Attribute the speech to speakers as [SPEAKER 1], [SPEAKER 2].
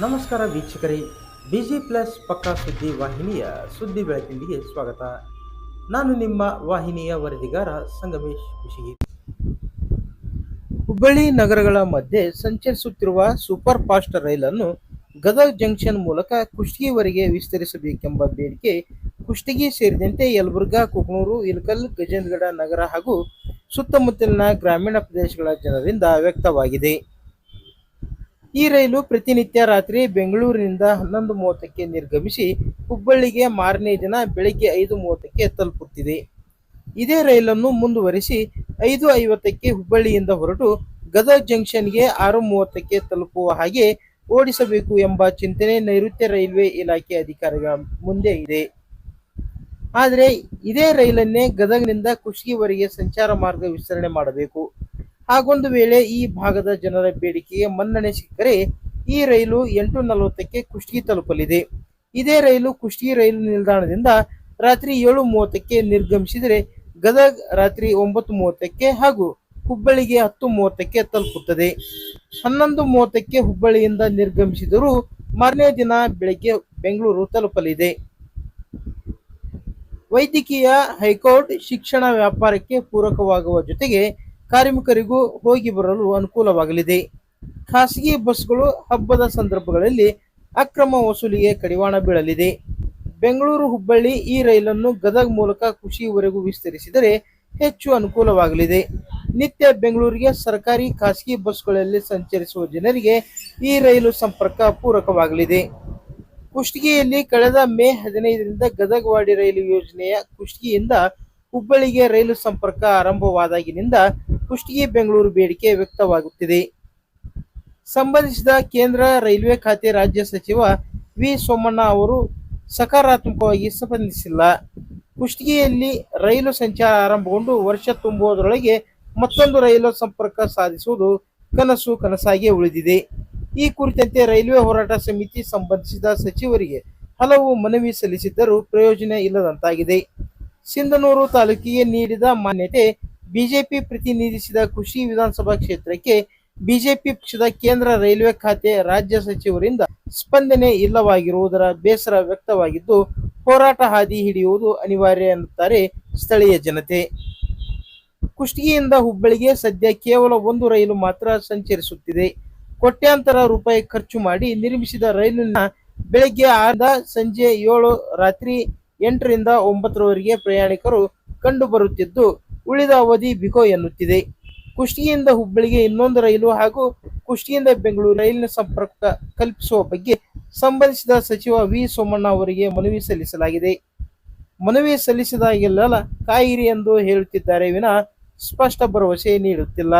[SPEAKER 1] ನಮಸ್ಕಾರ ವೀಕ್ಷಕರೇ, busy plus ಪಕ್ಕಾ ಸುದ್ದಿ ವಾಹಿನಿಯ ಸುದ್ದಿ ಬೆಳಕಿಂಡಿಗೆ ಸ್ವಾಗತ. ನಾನು ನಿಮ್ಮ ವಾಹಿನಿಯ ವರದಿಗಾರ ಸಂಗಮೇಶ್ ಕುಶಿಗಿ. ಹುಬ್ಬಳ್ಳಿ ನಗರಗಳ ಮಧ್ಯೆ ಸಂಚರಿಸುತ್ತಿರುವ ಸೂಪರ್ ಫಾಸ್ಟ್ ರೈಲನ್ನು ಗದಗ ಜಂಕ್ಷನ್ ಮೂಲಕ ಕುಷ್ಟಗಿವರೆಗೆ ವಿಸ್ತರಿಸಬೇಕೆಂಬ ಬೇಡಿಕೆ ಕುಷ್ಟಗಿ ಸೇರಿದಂತೆ ಯಲಬುರ್ಗಾ, ಕುಕನೂರು, ಇಳಕಲ್, ಗಜೇಂದ್ರಗಡ ನಗರ ಹಾಗೂ ಸುತ್ತಮುತ್ತಲಿನ ಗ್ರಾಮೀಣ ಪ್ರದೇಶಗಳ ಜನರಿಂದ ವ್ಯಕ್ತವಾಗಿದೆ. ಈ ರೈಲು ಪ್ರತಿನಿತ್ಯ ರಾತ್ರಿ ಬೆಂಗಳೂರಿನಿಂದ 11:30ಕ್ಕೆ ನಿರ್ಗಮಿಸಿ ಹುಬ್ಬಳ್ಳಿಗೆ ಮಾರನೇ ದಿನ ಬೆಳಗ್ಗೆ 5:30ಕ್ಕೆ ತಲುಪುತ್ತಿದೆ. ಇದೇ ರೈಲನ್ನು ಮುಂದುವರಿಸಿ 5:50ಕ್ಕೆ ಹುಬ್ಬಳ್ಳಿಯಿಂದ ಹೊರಟು ಗದಗ ಜಂಕ್ಷನ್ಗೆ 6:30ಕ್ಕೆ ತಲುಪುವ ಹಾಗೆ ಓಡಿಸಬೇಕು ಎಂಬ ಚಿಂತನೆ ನೈಋತ್ಯ ರೈಲ್ವೆ ಇಲಾಖೆ ಅಧಿಕಾರಿಗಳ ಮುಂದೆ ಇದೆ. ಆದರೆ ಇದೇ ರೈಲನ್ನೇ ಗದಗನಿಂದ ಕುಷ್ಟಗಿವರೆಗೆ ಸಂಚಾರ ಮಾರ್ಗ ವಿಸ್ತರಣೆ ಮಾಡಬೇಕು. ಹಾಗೊಂದು ವೇಳೆ ಈ ಭಾಗದ ಜನರ ಬೇಡಿಕೆಗೆ ಮನ್ನಣೆ ಸಿಕ್ಕರೆ ಈ ರೈಲು 8:40ಕ್ಕೆ ಕುಷ್ಟಗಿ ತಲುಪಲಿದೆ. ಇದೇ ರೈಲು ಕುಷ್ಟಗಿ ರೈಲು ನಿಲ್ದಾಣದಿಂದ ರಾತ್ರಿ 7:30ಕ್ಕೆ ನಿರ್ಗಮಿಸಿದರೆ ಗದಗ ರಾತ್ರಿ 9:30ಕ್ಕೆ ಹಾಗೂ ಹುಬ್ಬಳ್ಳಿಗೆ 10:30ಕ್ಕೆ ತಲುಪುತ್ತದೆ. 11:30ಕ್ಕೆ ಹುಬ್ಬಳ್ಳಿಯಿಂದ ನಿರ್ಗಮಿಸಿದರೂ ಮಾರನೇ ದಿನ ಬೆಳಗ್ಗೆ ಬೆಂಗಳೂರು ತಲುಪಲಿದೆ. ವೈದ್ಯಕೀಯ, ಹೈಕೋರ್ಟ್, ಶಿಕ್ಷಣ, ವ್ಯಾಪಾರಕ್ಕೆ ಪೂರಕವಾಗುವ ಜೊತೆಗೆ ಕಾರ್ಮಿಕರಿಗೂ ಹೋಗಿ ಬರಲು ಅನುಕೂಲವಾಗಲಿದೆ. ಖಾಸಗಿ ಬಸ್ಗಳು ಹಬ್ಬದ ಸಂದರ್ಭಗಳಲ್ಲಿ ಅಕ್ರಮ ವಸೂಲಿಗೆ ಕಡಿವಾಣ ಬೀಳಲಿದೆ. ಬೆಂಗಳೂರು ಹುಬ್ಬಳ್ಳಿ ಈ ರೈಲನ್ನು ಗದಗ ಮೂಲಕ ಕುಷ್ಟಗಿವರೆಗೂ ವಿಸ್ತರಿಸಿದರೆ ಹೆಚ್ಚು ಅನುಕೂಲವಾಗಲಿದೆ. ನಿತ್ಯ ಬೆಂಗಳೂರಿಗೆ ಸರ್ಕಾರಿ, ಖಾಸಗಿ ಬಸ್ಗಳಲ್ಲಿ ಸಂಚರಿಸುವ ಜನರಿಗೆ ಈ ರೈಲು ಸಂಪರ್ಕ ಪೂರಕವಾಗಲಿದೆ. ಕುಷ್ಟಗಿಯಲ್ಲಿ ಕಳೆದ ಮೇ 15ರಿಂದ ಗದಗವಾಡಿ ರೈಲು ಯೋಜನೆಯ ಕುಷ್ಟಗಿಯಿಂದ ಹುಬ್ಬಳ್ಳಿಗೆ ರೈಲು ಸಂಪರ್ಕ ಆರಂಭವಾದಾಗಿನಿಂದ ಕುಷ್ಟಗಿ ಬೆಂಗಳೂರು ಬೇಡಿಕೆ ವ್ಯಕ್ತವಾಗುತ್ತಿದೆ. ಸಂಬಂಧಿಸಿದ ಕೇಂದ್ರ ರೈಲ್ವೆ ಖಾತೆ ರಾಜ್ಯ ಸಚಿವ ವಿ ಸೋಮಣ್ಣ ಅವರು ಸಕಾರಾತ್ಮಕವಾಗಿ ಸ್ಪಂದಿಸಿಲ್ಲ. ಕುಷ್ಟಗಿಯಲ್ಲಿ ರೈಲು ಸಂಚಾರ ಆರಂಭಗೊಂಡು ವರ್ಷ ತುಂಬುವುದರೊಳಗೆ ಮತ್ತೊಂದು ರೈಲು ಸಂಪರ್ಕ ಸಾಧಿಸುವುದು ಕನಸಾಗಿಯೇ ಉಳಿದಿದೆ. ಈ ಕುರಿತಂತೆ ರೈಲ್ವೆ ಹೋರಾಟ ಸಮಿತಿ ಸಂಬಂಧಿಸಿದ ಸಚಿವರಿಗೆ ಹಲವು ಮನವಿ ಸಲ್ಲಿಸಿದ್ದರೂ ಪ್ರಯೋಜನ ಇಲ್ಲದಂತಾಗಿದೆ. ಸಿಂಧನೂರು ತಾಲೂಕಿಗೆ ನೀಡಿದ ಮಾನ್ಯತೆ ಬಿಜೆಪಿ ಪ್ರತಿನಿಧಿಸಿದ ಕುಷ್ಟಗಿ ವಿಧಾನಸಭಾ ಕ್ಷೇತ್ರಕ್ಕೆ ಬಿಜೆಪಿ ಪಕ್ಷದ ಕೇಂದ್ರ ರೈಲ್ವೆ ಖಾತೆ ರಾಜ್ಯ ಸಚಿವರಿಂದ ಸ್ಪಂದನೆ ಇಲ್ಲವಾಗಿರುವುದರ ಬೇಸರ ವ್ಯಕ್ತವಾಗಿದ್ದು, ಹೋರಾಟ ಹಾದಿ ಹಿಡಿಯುವುದು ಅನಿವಾರ್ಯ ಎನ್ನುತ್ತಾರೆ ಸ್ಥಳೀಯ ಜನತೆ. ಕುಷ್ಟಗಿಯಿಂದ ಹುಬ್ಬಳ್ಳಿಗೆ ಸದ್ಯ ಕೇವಲ ಒಂದು ರೈಲು ಮಾತ್ರ ಸಂಚರಿಸುತ್ತಿದೆ. ಕೋಟ್ಯಾಂತರ ರೂಪಾಯಿ ಖರ್ಚು ಮಾಡಿ ನಿರ್ಮಿಸಿದ ರೈಲಿನ ಬೆಳಗ್ಗೆ 6ರಿಂದ ಸಂಜೆ 7, ರಾತ್ರಿ 8ರಿಂದ 9ರವರೆಗೆ ಪ್ರಯಾಣಿಕರು ಕಂಡು ಬರುತ್ತಿದ್ದು, ಉಳಿದ ಅವಧಿ ಬಿಕೋ ಎನ್ನುತ್ತಿದೆ. ಕುಷ್ಟಗಿಯಿಂದ ಹುಬ್ಬಳ್ಳಿಗೆ ಇನ್ನೊಂದು ರೈಲು ಹಾಗೂ ಕುಷ್ಟಗಿಯಿಂದ ಬೆಂಗಳೂರು ರೈಲಿನ ಸಂಪರ್ಕ ಕಲ್ಪಿಸುವ ಬಗ್ಗೆ ಸಂಬಂಧಿಸಿದ ಸಚಿವ ವಿ ಸೋಮಣ್ಣ ಅವರಿಗೆ ಮನವಿ ಸಲ್ಲಿಸಲಾಗಿದೆ. ಮನವಿ ಸಲ್ಲಿಸಿದಾಗೆಲ್ಲ ಕಾಯಿರಿ ಎಂದು ಹೇಳುತ್ತಿದ್ದಾರೆ ವಿನಃ ಸ್ಪಷ್ಟ ಭರವಸೆ ನೀಡುತ್ತಿಲ್ಲ.